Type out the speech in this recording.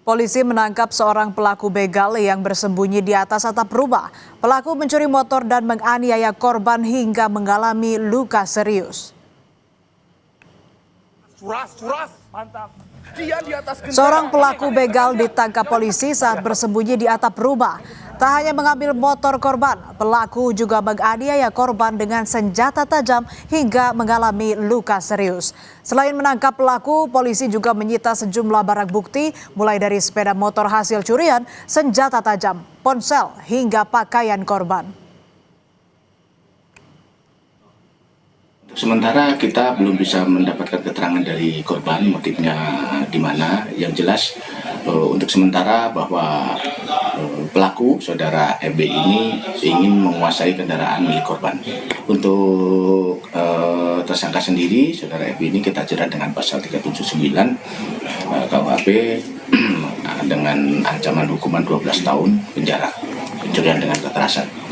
Polisi menangkap seorang pelaku begal yang bersembunyi di atas atap rumah. Pelaku mencuri motor dan menganiaya korban hingga mengalami luka serius. Seorang pelaku begal ditangkap polisi saat bersembunyi di atap rumah. Tak hanya mengambil motor korban, pelaku juga menganiaya korban dengan senjata tajam hingga mengalami luka serius. Selain menangkap pelaku, polisi juga menyita sejumlah barang bukti, mulai dari sepeda motor hasil curian, senjata tajam, ponsel, hingga pakaian korban. Sementara kita belum bisa mendapatkan keterangan dari korban motifnya di mana. Yang jelas untuk sementara bahwa pelaku saudara MB ini ingin menguasai kendaraan milik korban. Untuk tersangka sendiri saudara MB ini kita jerat dengan pasal 379 KUHP dengan ancaman hukuman 12 tahun penjara pencurian dengan kekerasan.